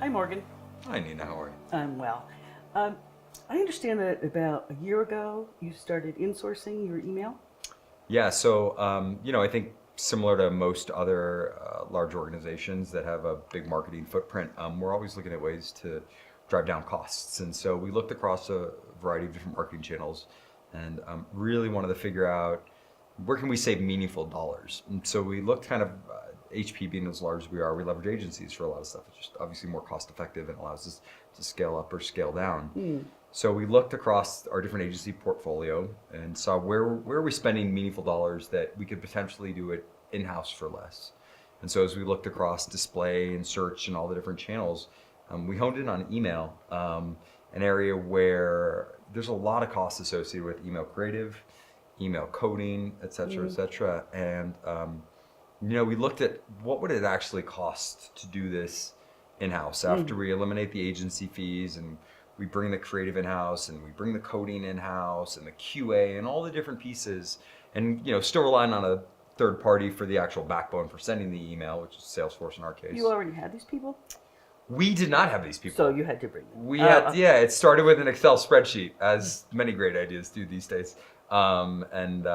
Hi, Morgan. Hi, Nina. How are you? I'm well. Um, I understand that about a year ago you started insourcing your email. Yeah, so I think similar to most other large organizations that have a big marketing footprint, we're always looking at ways to drive down costs. And so we looked across a variety of different marketing channels and really wanted to figure out where can we save meaningful dollars. And so we looked kind of HP being as large as we are, we leverage agencies for a lot of stuff. It's just obviously more cost effective and allows us to scale up or scale down. Hmm. So we looked across our different agency portfolio and saw where are we spending meaningful dollars that we could potentially do it in-house for less. And so as we looked across display and search and all the different channels, we honed in on email, an area where there's a lot of costs associated with email creative, email coding, et cetera, et cetera. And we looked at what would it actually cost to do this in-house after we eliminate the agency fees and we bring the creative in-house and we bring the coding in-house and the QA and all the different pieces and still relying on a third party for the actual backbone for sending the email, which is Salesforce in our case. You already had these people, We did not have these people. so you had to bring them. We had, it started with an Excel spreadsheet, as many great ideas do these days. And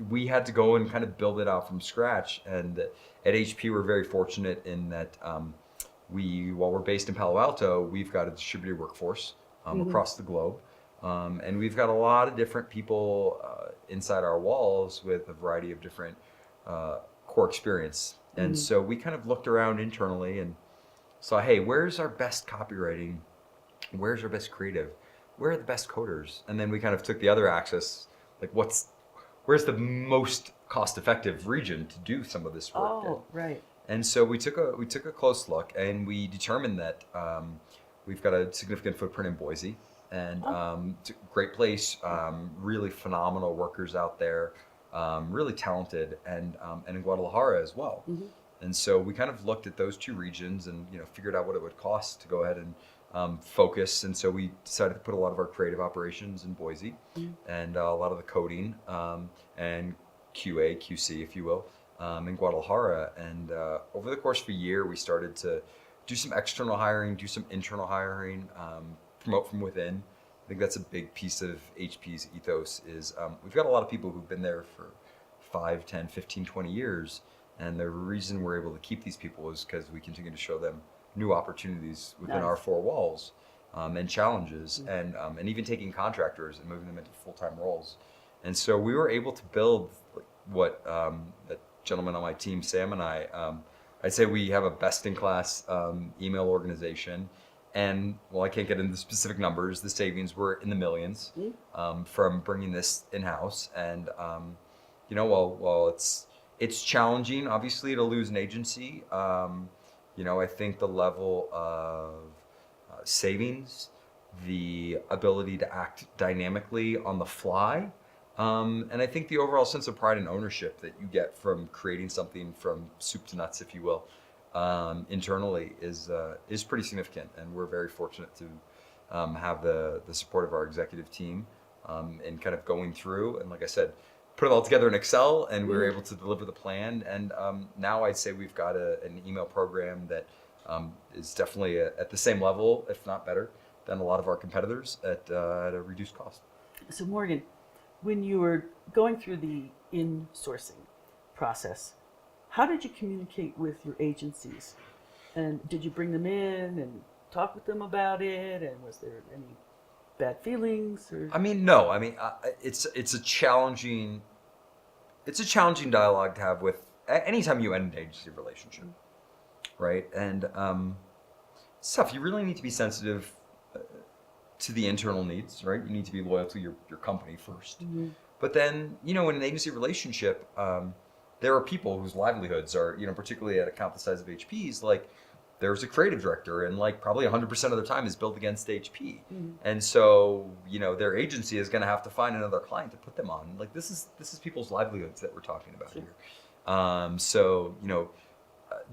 we had to go and kind of build it out from scratch. And at HP, we're very fortunate in that while we're based in Palo Alto, we've got a distributed workforce across the globe. And we've got a lot of different people inside our walls with a variety of different core experience. And so we kind of looked around internally and saw, hey, where's our best copywriting? Where's our best creative? Where are the best coders? And then we kind of took the other axis, like where's the most cost-effective region to do some of this work? Oh, right. And so we took a close look, and we determined that we've got a significant footprint in Boise, and it's a great place, really phenomenal workers out there, really talented, and in Guadalajara as well. And so we kind of looked at those two regions and figured out what it would cost to go ahead and focus. And so we decided to put a lot of our creative operations in Boise and a lot of the coding and QA, QC, if you will, in Guadalajara. And over the course of a year, we started to do some external hiring, do some internal hiring, promote from within. I think that's a big piece of HP's ethos is we've got a lot of people who've been there for 5, 10, 15, 20 years. And the reason we're able to keep these people is because we continue to show them new opportunities within our four walls and challenges and even taking contractors and moving them into full-time roles. And so we were able to build what that gentleman on my team, Sam, and I'd say we have a best-in-class email organization. And while I can't get into specific numbers, the savings were in the millions from bringing this in-house. And while it's challenging, obviously, to lose an agency. I think the level of savings, the ability to act dynamically on the fly, and I think the overall sense of pride and ownership that you get from creating something from soup to nuts, if you will, internally is pretty significant. And we're very fortunate to have the support of our executive team in kind of going through. And like I said, put it all together in Excel, and we were able to deliver the plan. And now I'd say we've got an email program that is definitely at the same level, if not better, than a lot of our competitors at a reduced cost. So, Morgan, when you were going through the insourcing process, how did you communicate with your agencies? And did you bring them in and talk with them about it? And was there any bad feelings? Or? I mean, no. I mean, it's a challenging dialogue to have with anytime you end an agency relationship, right? And stuff you really need to be sensitive to the internal needs, right? You need to be loyal to your company first. But then, in an agency relationship, there are people whose livelihoods are, particularly at a account the size of HP's, like there's a creative director and like probably 100% of their time is built against HP. And so, their agency is going to have to find another client to put them on. Like this is people's livelihoods that we're talking about here. So,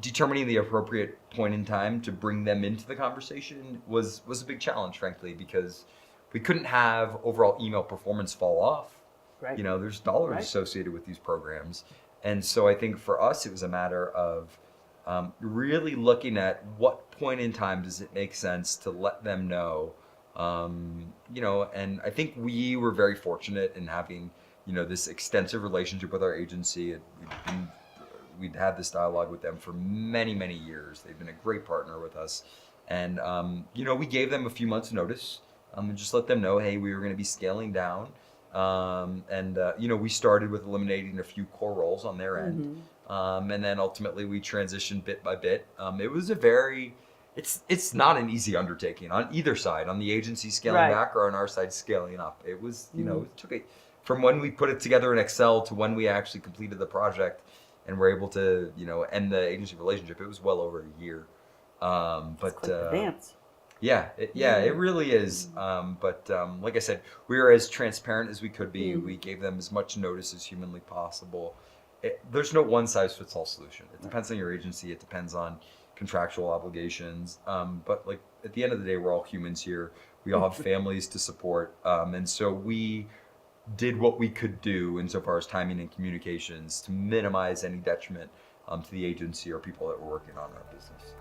determining the appropriate point in time to bring them into the conversation was a big challenge, frankly, because we couldn't have overall email performance fall off. Right. There's dollars associated with these programs. And so I think for us, it was a matter of really looking at what point in time does it make sense to let them know, and I think we were very fortunate in having, this extensive relationship with our agency. We'd had this dialogue with them for many, many years. They've been a great partner with us. And, we gave them a few months notice, and just let them know, hey, we were going to be scaling down. We started with eliminating a few core roles on their end. And then ultimately we transitioned bit by bit. It was it's not an easy undertaking on either side, on the agency scaling Right. back or on our side scaling up. It was, it took from when we put it together in Excel to when we actually completed the project and were able to, end the agency relationship. It was well over a year. It's quite the dance. Yeah, it really is. Like I said, we were as transparent as we could be. We gave them as much notice as humanly possible. There's no one size fits all solution. It depends on your agency. It depends on contractual obligations. But like at the end of the day, we're all humans here. We all have families to support, and so we did what we could do insofar as timing and communications to minimize any detriment to the agency or people that were working on our business.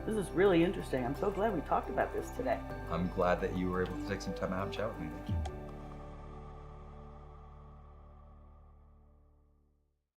This is really interesting. I'm so glad we talked about this today. I'm glad that you were able to take some time out and chat with me. Thank you.